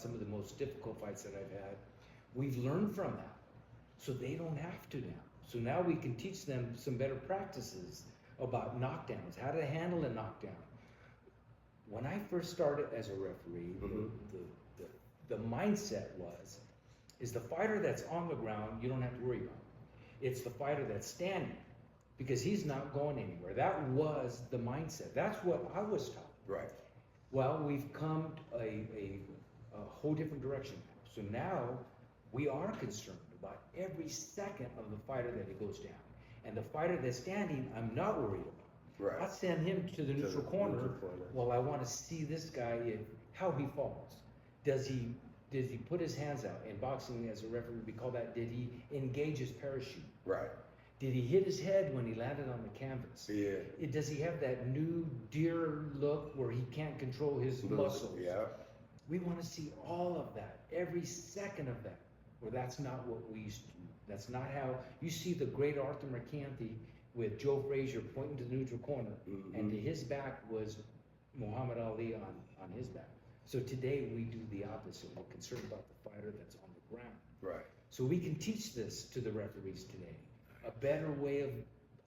some of the most difficult fights that I've had. We've learned from that, so they don't have to now. So now we can teach them some better practices about knockdowns, how to handle a knockdown. When I first started as a referee, the mindset is the fighter that's on the ground, you don't have to worry about. It's the fighter that's standing, because he's not going anywhere. That was the mindset. That's what I was taught. Right. Well, we've come a whole different direction now. So now we are concerned about every second of the fighter that he goes down. And the fighter that's standing, I'm not worried about. Right. I send him to the neutral corner. Well, I want to see this guy, how he falls. Does he put his hands out? In boxing, as a referee, we call that, did he engage his parachute? Right. Did he hit his head when he landed on the canvas? Yeah. Does he have that new deer look where he can't control his muscles? Yeah. We want to see all of that, every second of that. Well, that's not what we used to do. That's not how you see the great Arthur Mercanti with Joe Frazier pointing to the neutral corner, and to his back was Muhammad Ali on his back. So today we do the opposite. We're concerned about the fighter that's on the ground. Right. So we can teach this to the referees today. A better way a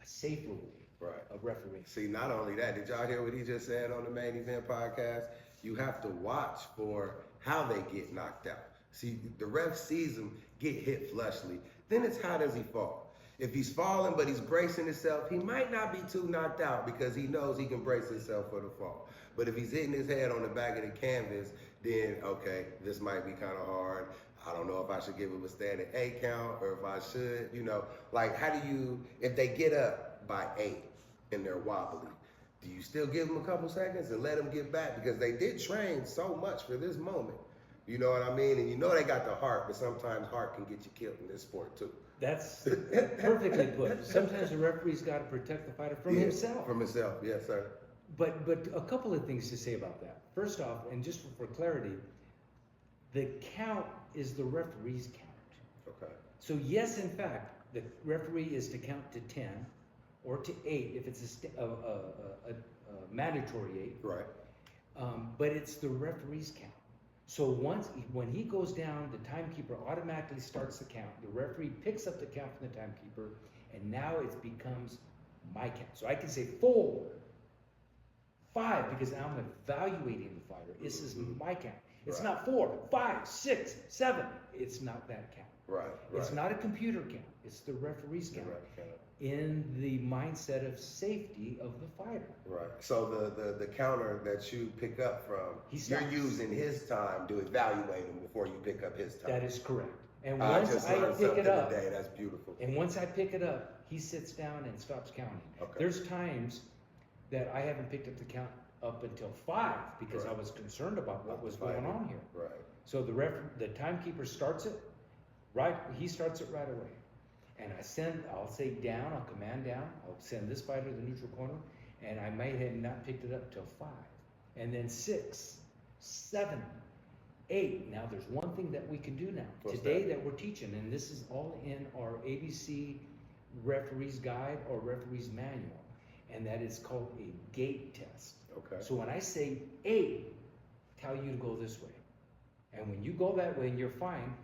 safer way of refereeing. See, not only that, did y'all hear what he just said on the Main Event podcast? You have to watch for how they get knocked out. See, the ref sees him get hit flushly. Then it's how does he fall? If he's falling but he's bracing himself, he might not be too knocked out because he knows he can brace himself for the fall. But if he's hitting his head on the back of the canvas, then, okay, this might be kind of hard. I don't know if I should give him a standing 8 count or if I should, like how do you, if they get up by 8 and they're wobbly, do you still give them a couple seconds and let them get back? Because they did train so much for this moment. You know what I mean? And they got the heart, but sometimes heart can get you killed in this sport too. That's perfectly put. Sometimes the referee's got to protect the fighter from himself. From himself, yes, sir. But a couple of things to say about that. First off, and just for clarity, the count is the referee's count. Okay. So yes, in fact, the referee is to count to 10 or to 8 if it's a mandatory 8. Right. But it's the referee's count. So when he goes down, the timekeeper automatically starts the count. The referee picks up the count from the timekeeper, and now it becomes my count. So I can say 4, 5, because now I'm evaluating the fighter. This is my count. It's not 4, 5, 6, 7. It's not that count. Right. It's not a computer count. It's the referee's count. In the mindset of safety of the fighter. Right. So the counter that you pick up from, you're using his time to evaluate him before you pick up his time. That is correct. And once I pick it up, today. That's beautiful. And once I pick it up, he sits down and stops counting. Okay. There's times that I haven't picked up the count up until 5 because I was concerned about what was going on here. Right. So the timekeeper starts it he starts it right away. And I'll say down, I'll command down, I'll send this fighter to the neutral corner, and I might have not picked it up till 5. And then 6, 7, 8. Now there's one thing that we can do now. That we're teaching, and this is all in our ABC referee's guide or referee's manual, and that is called a gate test. Okay. So when I say 8, tell you to go this way. And when you go that way and you're fine,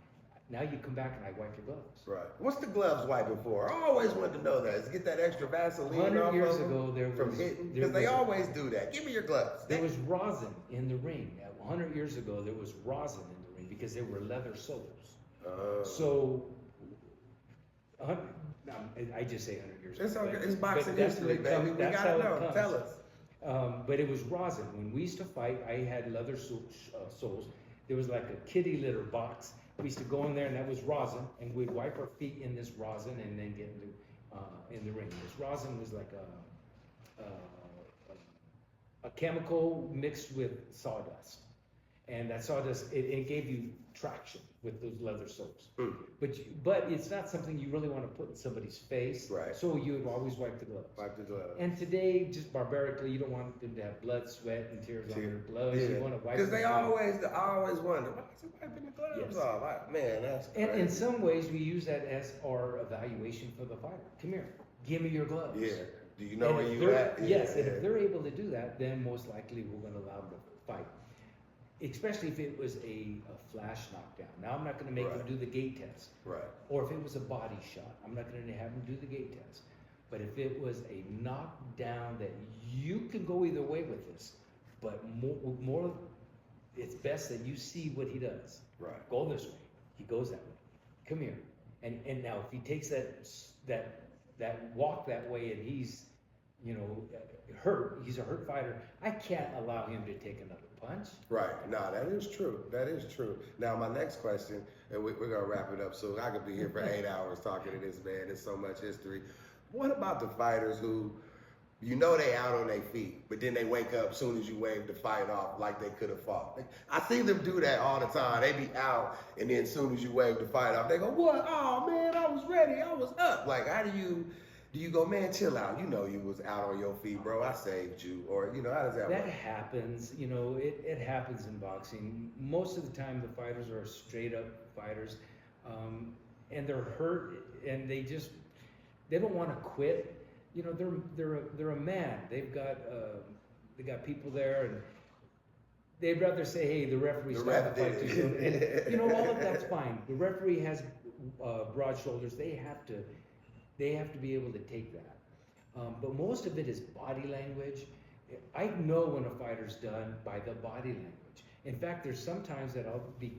now you come back and I wipe your gloves. Right. What's the gloves wiping for? I always wanted to know that. Is get that extra Vaseline 100 years ago, because they always do that. Give me your gloves. There was rosin in the ring. 100 years ago, there was rosin in the ring because there were leather soles. So, I just say 100 years ago. It's okay. It's boxing history, baby. We gotta know. Tell us. But it was rosin. When we used to fight, I had leather soles. There was like a kitty litter box. We used to go in there, and that was rosin, and we'd wipe our feet in this rosin, and then get in the ring. This rosin was like a chemical mixed with sawdust, and that sawdust it gave you traction with those leather soaps. But it's not something you really want to put in somebody's face. Right. So you would always wipe the gloves. Wipe the gloves. And today, just barbarically, you don't want them to have blood, sweat, and tears on their gloves. Yeah. You want to wipe. Because I always wonder, why is he wiping the gloves off? Man, that's crazy. And in some ways, we use that as our evaluation for the fighter. Come here, give me your gloves. Yeah. Do you know where you at? Yes, and if they're able to do that, then most likely we're going to allow them to fight. especially if it was a flash knockdown. Now I'm not going to make him Right. do the gate test. Right. Or if it was a body shot, I'm not going to have him do the gate test. But if it was a knockdown that you can go either way with this, but more, it's best that you see what he does. Right. Go this way. He goes that way. Come here. And now if he takes that walk that way and he's, you know, hurt, he's a hurt fighter, I can't allow him to take another punch. Right. No, that is true. That is true. Now, my next question, and we're going to wrap it up soon. I could be here for 8 hours talking to this man. There's so much history. What about the fighters who, you know, they out on their feet, but then they wake up as soon as you wave the fight off like they could have fought? I see them do that all the time. They be out, and then as soon as you wave the fight off, they go, what? Oh, man, I was ready. I was up. Like, how do you go, man, chill out. You know you was out on your feet, bro. I saved you. Or, you know, how does that work? That happens, you know, it happens in boxing. Most of the time the fighters are straight up fighters, and they're hurt and they don't want to quit. You know, they're a man. They got people there and they'd rather say, hey, the referee stopped the fight too soon. And, you know, all of that's fine. The referee has broad shoulders. They have to be able to take that. But most of it is body language. I know when a fighter's done by the body language. In fact, there's sometimes that I'll be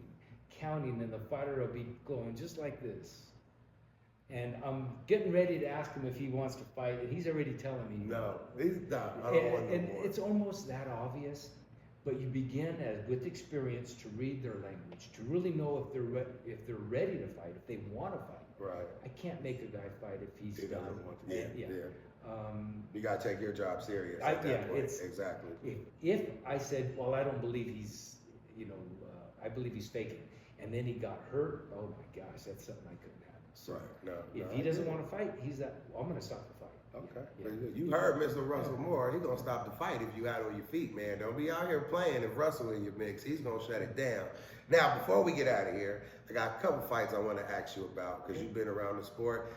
counting and the fighter will be going just like this. And I'm getting ready to ask him if he wants to fight, and he's already telling me No, he's done. I don't want no and more. it's almost that obvious, but you begin with experience to read their language, to really know if they're ready to fight, if they want to fight. Right. I can't make a guy fight if he's He done. doesn't want to. Yeah. Yeah. You got to take your job serious at that point. Exactly. If I said, well, I don't believe he's, you know, I believe he's faking, and then he got hurt, oh my gosh, that's something I couldn't handle. So Right. No. if no, he I doesn't get it. want to fight, well, I'm going to stop the fight. Okay. Yeah. You heard Mr. Russell Moore. He's gonna stop the fight if you out on your feet, man. Don't be out here playing if Russell in your mix. He's gonna shut it down. Now, before we get out of here, I got a couple fights I want to ask you about because you've been around the sport.